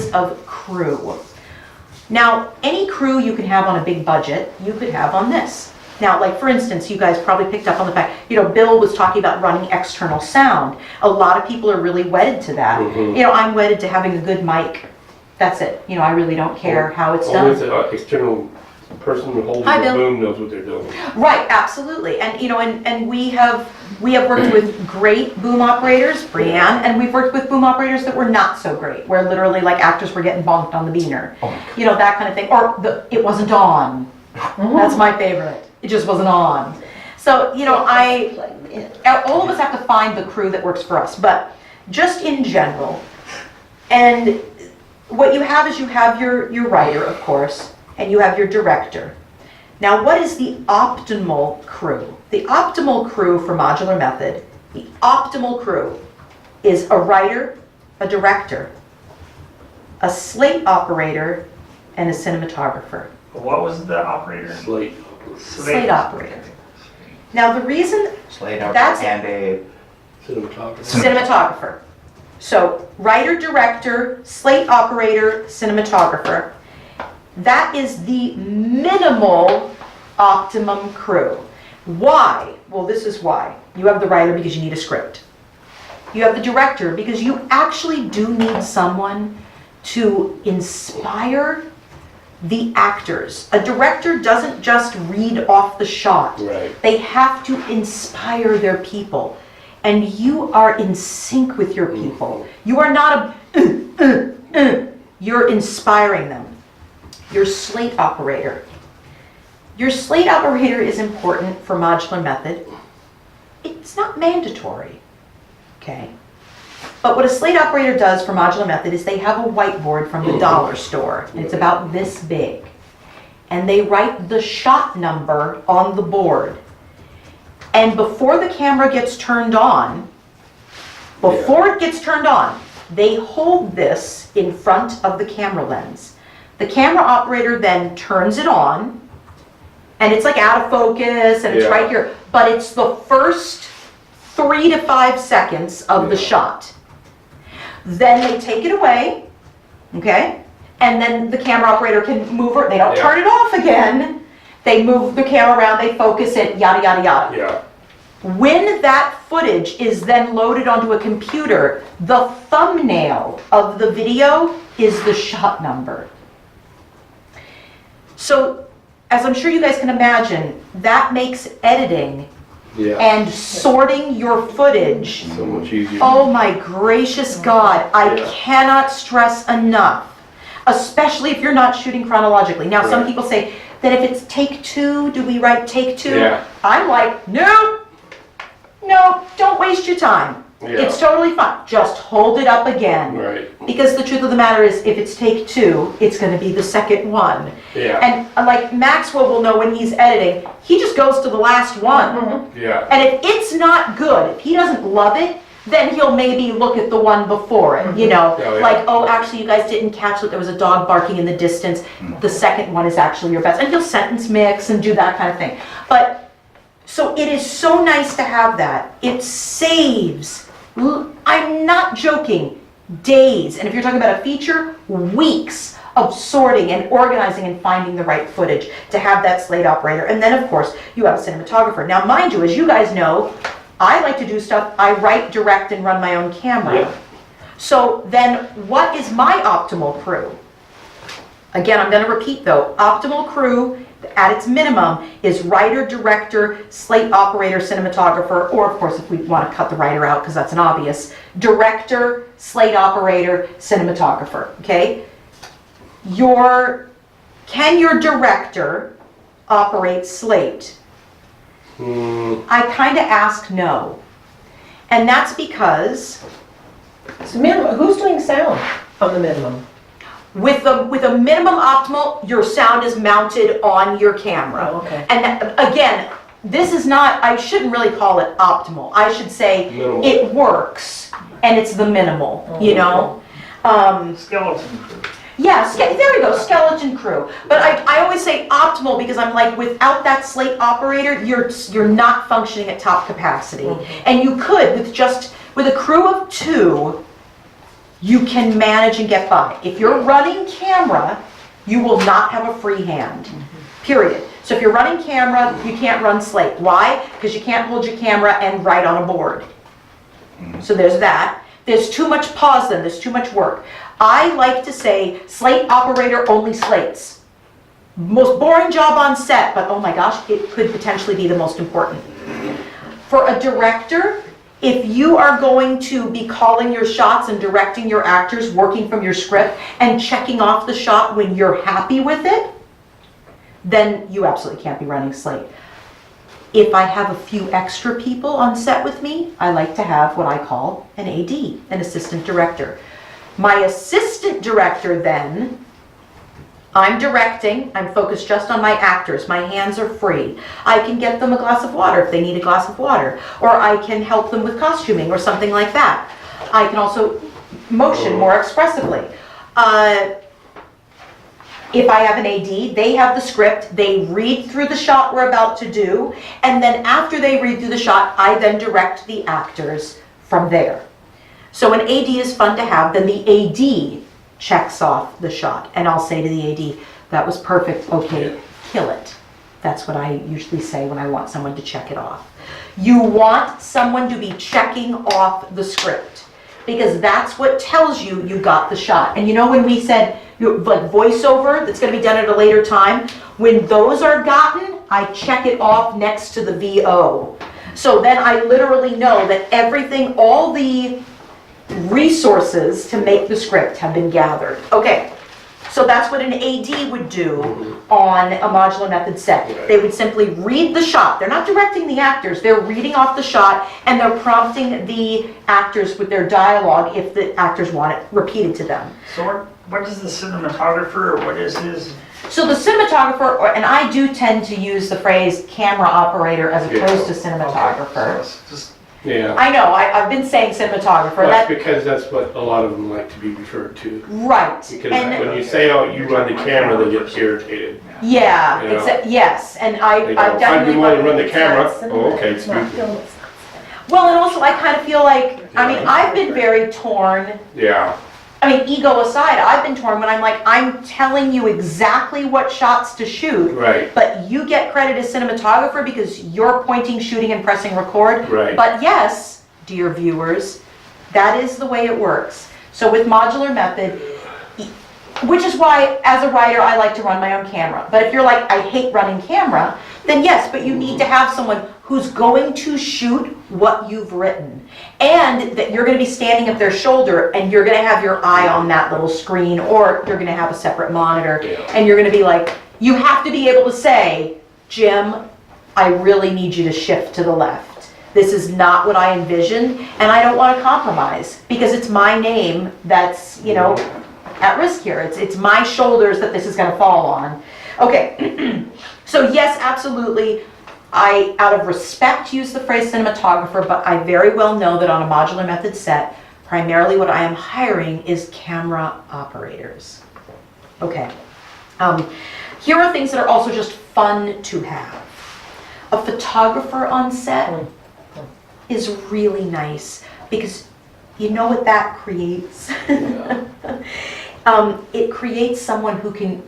is of crew. Now, any crew you can have on a big budget, you could have on this. Now, like for instance, you guys probably picked up on the fact, Bill was talking about running external sound. A lot of people are really wedded to that. I'm wedded to having a good mic. That's it. I really don't care how it's done. Always an external person who holds the boom knows what they're doing. Right, absolutely. And and we have worked with great boom operators, Brianne, and we've worked with boom operators that were not so great, where literally like actors were getting bonked on the beaner. That kind of thing. Or it wasn't on. That's my favorite. It just wasn't on. So, all of us have to find the crew that works for us, but just in general. And what you have is you have your writer, of course, and you have your director. Now, what is the optimal crew? The optimal crew for modular method, the optimal crew is a writer, a director, a slate operator, and a cinematographer. What was the operator? Slate operator. Now the reason Slate operator and a cinematographer. So writer, director, slate operator, cinematographer. That is the minimal optimum crew. Why? Well, this is why. You have the writer because you need a script. You have the director because you actually do need someone to inspire the actors. A director doesn't just read off the shot. Right. They have to inspire their people. And you are in sync with your people. You are not you're inspiring them. Your slate operator. Your slate operator is important for modular method. It's not mandatory, okay? But what a slate operator does for modular method is they have a whiteboard from the dollar store, and it's about this big. And they write the shot number on the board. And before the camera gets turned on, they hold this in front of the camera lens. The camera operator then turns it on, and it's like out of focus, and it's right here. But it's the first 3 to 5 seconds of the shot. Then they take it away, okay? And then the camera operator can move it. They don't turn it off again. They move the camera around, they focus it, yada, yada, yada. Yeah. When that footage is then loaded onto a computer, the thumbnail of the video is the shot number. So, as I'm sure you guys can imagine, that makes editing and sorting your footage so much easier. Oh my gracious God, I cannot stress enough, especially if you're not shooting chronologically. Now, some people say that if it's take 2, do we write take 2? Yeah. I'm like, no, don't waste your time. It's totally fine. Just hold it up again. Right. Because the truth of the matter is, if it's take 2, it's going to be the second one. Yeah. And like Maxwell will know when he's editing, he just goes to the last one. Yeah. And if it's not good, if he doesn't love it, then he'll maybe look at the one before it, like, oh, actually, you guys didn't catch that there was a dog barking in the distance. The second one is actually your best. And he'll sentence mix and do that kind of thing. But, so it is so nice to have that. It saves, I'm not joking, days. And if you're talking about a feature, weeks of sorting and organizing and finding the right footage to have that slate operator. And then, of course, you have a cinematographer. Now, mind you, as you guys know, I like to do stuff, I write, direct, and run my own camera. Yeah. So then what is my optimal crew? Again, I'm going to repeat though, optimal crew at its minimum is writer, director, slate operator, cinematographer, or of course if we want to cut the writer out because that's an obvious, director, slate operator, cinematographer, okay? Can your director operate slate? I kind of ask no. And that's because So minimum, who's doing sound on the minimum? with a minimum optimal, your sound is mounted on your camera. Oh, okay. And again, this is not, I shouldn't really call it optimal. I should say Minimal. it works and it's the minimal, Skeleton crew. Yeah, there we go, skeleton crew. But I always say optimal because I'm like, without that slate operator, you're not functioning at top capacity. And you could, with a crew of 2, you can manage and get by. If you're running camera, you will not have a free hand, period. So if you're running camera, you can't run slate. Why? Because you can't hold your camera and write on a board. So there's that. There's too much pause then, there's too much work. I like to say slate operator only slates. Most boring job on set, but oh my gosh, it could potentially be the most important. For a director, if you are going to be calling your shots and directing your actors, working from your script, and checking off the shot when you're happy with it, then you absolutely can't be running slate. If I have a few extra people on set with me, I like to have what I call an AD, an assistant director. My assistant director then, I'm directing, I'm focused just on my actors, my hands are free. I can get them a glass of water if they need a glass of water, or I can help them with costuming or something like that. I can also motion more expressively. If I have an AD, they have the script, they read through the shot we're about to do, and then after they read through the shot, I then direct the actors from there. So an AD is fun to have, then the AD checks off the shot, and I'll say to the AD, that was perfect, okay, kill it. That's what I usually say when I want someone to check it off. You want someone to be checking off the script, because that's what tells you you got the shot. And you know when we said, like voiceover that's going to be done at a later time, when those are gotten, I check it off next to the VO. So then I literally know that everything, all the resources to make the script have been gathered. Okay, so that's what an AD would do on a modular method set. They would simply read the shot. They're not directing the actors, they're reading off the shot, and they're prompting the actors with their dialogue if the actors want it repeated to them. So what is the cinematographer, or what is his? So the cinematographer, and I do tend to use the phrase camera operator as opposed to cinematographer. Okay, so it's just, Yeah. I know, I've been saying cinematographer. Well, that's That, because that's what a lot of them like to be referred to. right. Because And when you say, oh, you run the camera, they get irritated. yeah, You know? yes, and They I've go, I definitely do want to run the It's camera. not cinema, Oh, okay, it's not excuse me. film, it's well, and also I kind of feel like, I mean, I've been very torn. Yeah, I mean, ego aside, I've been torn when I'm like, I'm telling you exactly what shots to shoot, right, but you get credit as cinematographer because you're pointing, shooting, and pressing record. right. But yes, dear viewers, that is the way it works. So with modular method, which is why as a writer I like to run my own camera. But if you're like, I hate running camera, then yes, but you need to have someone who's going to shoot what you've written. And that you're going to be standing at their shoulder and you're going to have your eye on that little screen, or you're going to have a separate monitor, and you're going to be like, you have to be able to say, Jim, I really need you to shift to the left. This is not what I envisioned, and I don't want to compromise because it's my name that's, you know, at risk here. It's my shoulders that this is going to fall on. Okay, so yes, absolutely. I, out of respect, use the phrase cinematographer, but I very well know that on a modular method set, primarily what I am hiring is camera operators. Okay, here are things that are also just fun to have. A photographer on set is really nice because you know what that creates? It creates someone who can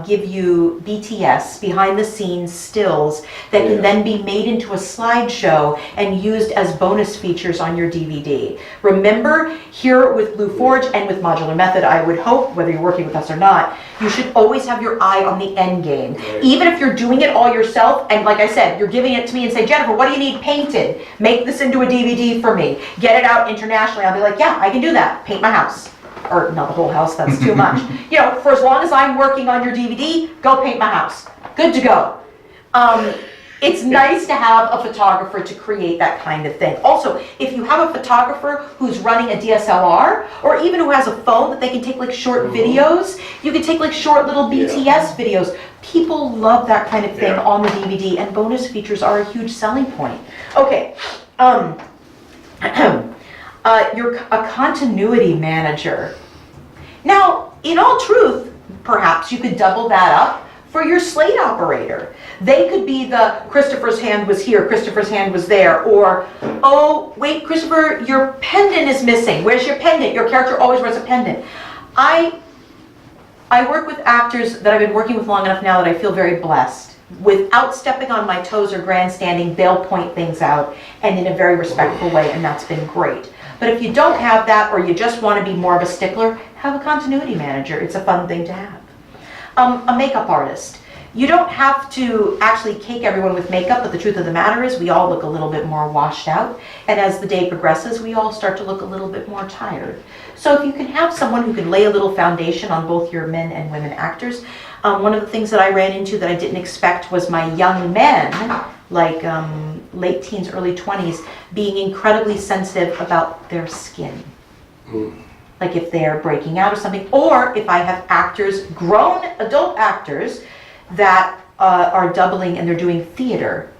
give you BTS, behind the scenes stills, that can then be made into a slideshow and used as bonus features on your DVD. Remember, here with Blue Forge and with Modular Method, I would hope, whether you're working with us or not, you should always have your eye on the end game. Even if you're doing it all yourself, and like I said, you're giving it to me and say, Jennifer, what do you need painted? Make this into a DVD for me. Get it out internationally. I'll be like, yeah, I can do that. Paint my house. Or not the whole house, that's too much. You know, for as long as I'm working on your DVD, go paint my house. Good to go. It's nice to have a photographer to create that kind of thing. Also, if you have a photographer who's running a DSLR, or even who has a phone that they can take like short videos, you can take like short little BTS videos. People love that kind of thing on the DVD, and bonus features are a huge selling point. Okay. You're a continuity manager. Now, in all truth, perhaps you could double that up for your slate operator. They could be the Christopher's hand was here, Christopher's hand was there, or, oh, wait, Christopher, your pendant is missing. Where's your pendant? Your character always wears a pendant. I work with actors that I've been working with long enough now that I feel very blessed. Without stepping on my toes or grandstanding, they'll point things out, and in a very respectful way, and that's been great. But if you don't have that, or you just want to be more of a stickler, have a continuity manager. It's a fun thing to have. A makeup artist. You don't have to actually cake everyone with makeup, but the truth of the matter is we all look a little bit more washed out. And as the day progresses, we all start to look a little bit more tired. So if you can have someone who can lay a little foundation on both your men and women actors. One of the things that I ran into that I didn't expect was my young men, like late teens, early 20s, being incredibly sensitive about their skin. Like if they're breaking out or something, or if I have actors, grown adult actors, that are doubling and they're doing theater,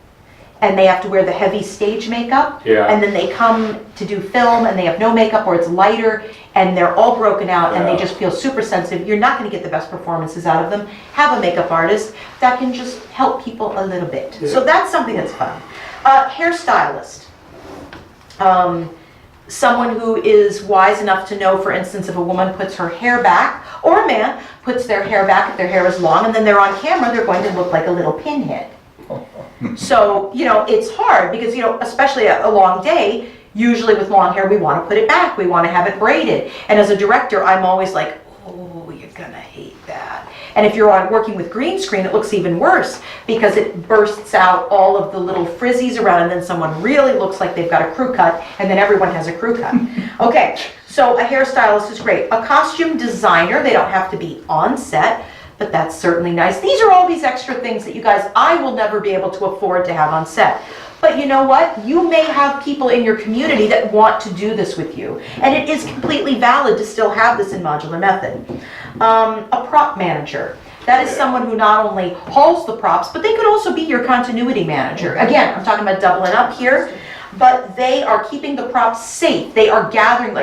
and they have to wear the heavy stage makeup, and then they come to do film and they have no makeup, or it's lighter and they're all broken out and they just feel super sensitive. You're not going to get the best performances out of them. Have a makeup artist that can just help people a little bit. So that's something that's fun. Hairstylist. Someone who is wise enough to know, for instance, if a woman puts her hair back, or a man puts their hair back if their hair is long, and then they're on camera, they're going to look like a little pinhead. So, it's hard because, especially a long day, usually with long hair, we want to put it back. We want to have it braided. And as a director, I'm always like, oh, you're going to hate that. And if you're working with green screen, it looks even worse because it bursts out all of the little frizzies around, and then someone really looks like they've got a crew cut, and then everyone has a crew cut. Okay, so a hairstylist is great. A costume designer, they don't have to be on set, but that's certainly nice. These are all these extra things that you guys, I will never be able to afford to have on set. But you know what? You may have people in your community that want to do this with you. And it is completely valid to still have this in modular method. A prop manager. That is someone who not only hauls the props, but they could also be your continuity manager. Again, I'm talking about doubling up here, but they are keeping the props safe. They are gathering,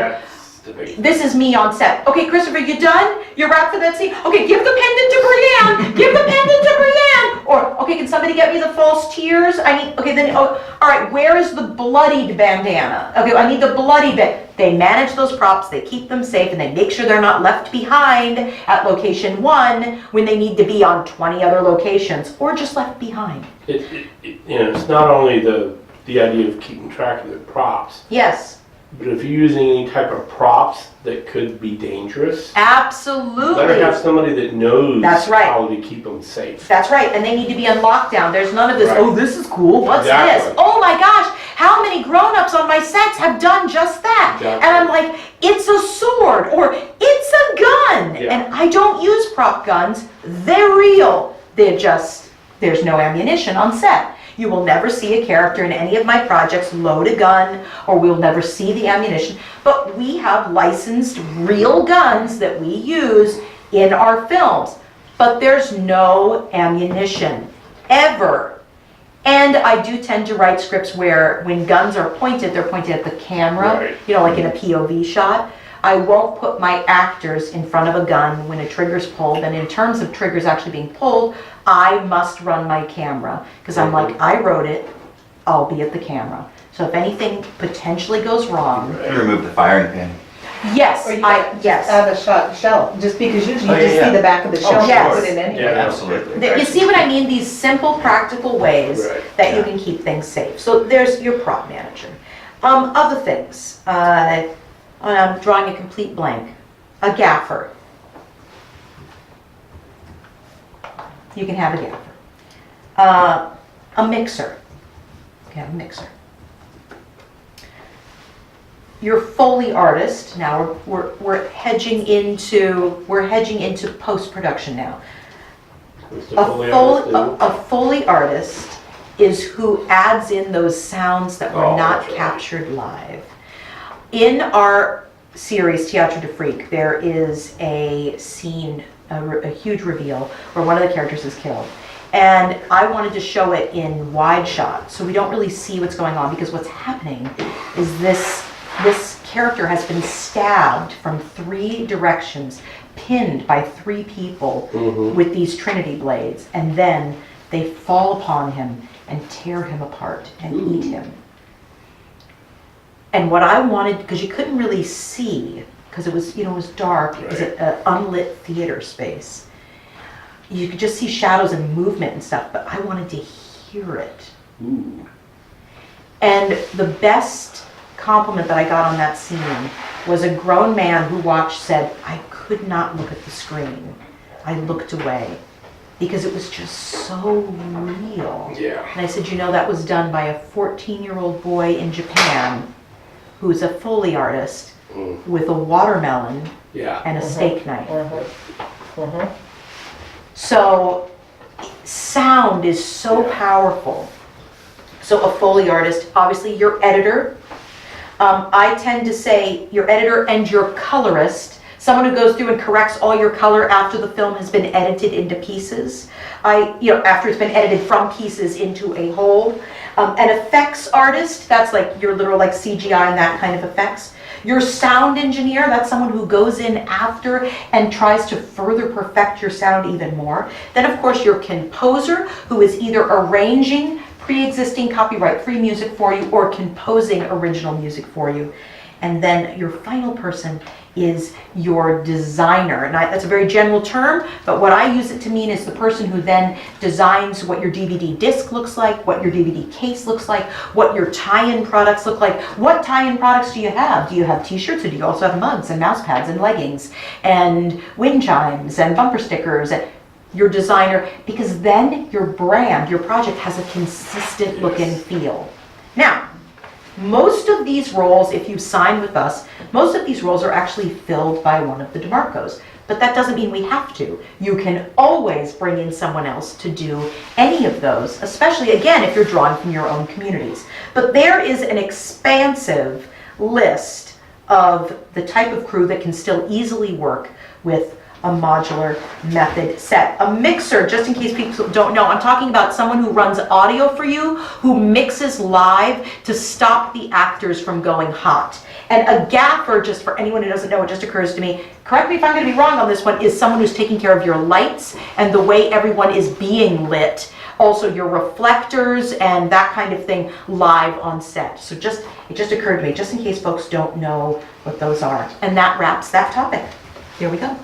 this is me on set. Okay, Christopher, you done? You're wrapped for that scene? Okay, give the pendant to Brienne. Give the pendant to Brienne. Or, okay, can somebody get me the false tears? Okay, then, all right, where is the bloodied bandana? Okay, I need the bloody bit. They manage those props, they keep them safe, and they make sure they're not left behind at location 1 when they need to be on 20 other locations, or just left behind. It's not only the idea of keeping track of the props. Yes. But if you're using any type of props that could be dangerous, absolutely. you better have somebody that knows That's right. how to keep them safe. That's right, and they need to be on lockdown. There's none of this, oh, this is cool, what's Exactly. this? Oh my gosh, how many grown-ups on my sets have done just that? Exactly. And I'm like, it's a sword, or it's a gun. Yeah. And I don't use prop guns, they're real. There's no ammunition on set. You will never see a character in any of my projects load a gun, or we'll never see the ammunition. But we have licensed real guns that we use in our films. But there's no ammunition, ever. And I do tend to write scripts where when guns are pointed, they're pointed at the camera, Right. like in a POV shot. I won't put my actors in front of a gun when a trigger's pulled, and in terms of triggers actually being pulled, I must run my camera, because I'm like, I wrote it, I'll be at the camera. So if anything potentially goes wrong, You remove the firing pin. yes, Or you yes. add a shot shell, just because usually Oh, you yeah, just yeah. see the back of the shell, yes. put it in anyway. Yeah. Absolutely. You see what I mean? These simple, practical ways Right. that you Yeah. can keep things safe. So there's your prop manager. Other things. I'm drawing a complete blank. A gaffer. You can have a gaffer. A mixer. You can have a mixer. Your Foley artist. Now we're hedging into post-production now. A Foley artist is who adds in those sounds that were not captured live. In our series, Théâtre de Freak, there is a scene, a huge reveal, where one of the characters is killed. And I wanted to show it in wide shot, so we don't really see what's going on, because what's happening is this character has been stabbed from 3 directions, pinned by 3 people with these Trinity blades, and then they fall upon him and tear him apart and eat him. And what I wanted, because you couldn't really see, because it was, it was dark, it was an unlit theater space. You could just see shadows and movement and stuff, but I wanted to hear it. Ooh. And the best compliment that I got on that scene was a grown man who watched said, I could not look at the screen. I looked away because it was just so real. Yeah. And I said, that was done by a 14-year-old boy in Japan who's a Foley artist with a watermelon and a steak knife. So sound is so powerful. So a Foley artist, obviously your editor. I tend to say your editor and your colorist, someone who goes through and corrects all your color after the film has been edited into pieces. After it's been edited from pieces into a whole. An effects artist, that's like your literal like CGI and that kind of effects. Your sound engineer, that's someone who goes in after and tries to further perfect your sound even more. Then of course your composer, who is either arranging pre-existing copyright-free music for you or composing original music for you. And then your final person is your designer. And that's a very general term, but what I use it to mean is the person who then designs what your DVD disc looks like, what your DVD case looks like, what your tie-in products look like. What tie-in products do you have? Do you have t-shirts, or do you also have mugs and mouse pads and leggings and wind chimes and bumper stickers? And your designer, because then your brand, your project has a consistent look and feel. Now, most of these roles, if you sign with us, most of these roles are actually filled by one of the DeMarcos. But that doesn't mean we have to. You can always bring in someone else to do any of those, especially, again, if you're drawing from your own communities. But there is an expansive list of the type of crew that can still easily work with a modular method set. A mixer, just in case people don't know, I'm talking about someone who runs audio for you, who mixes live to stop the actors from going hot. And a gaffer, just for anyone who doesn't know, it just occurs to me, correct me if I'm going to be wrong on this one, is someone who's taking care of your lights and the way everyone is being lit. Also your reflectors and that kind of thing live on set. So it just occurred to me, just in case folks don't know what those are. And that wraps that topic. Here we go.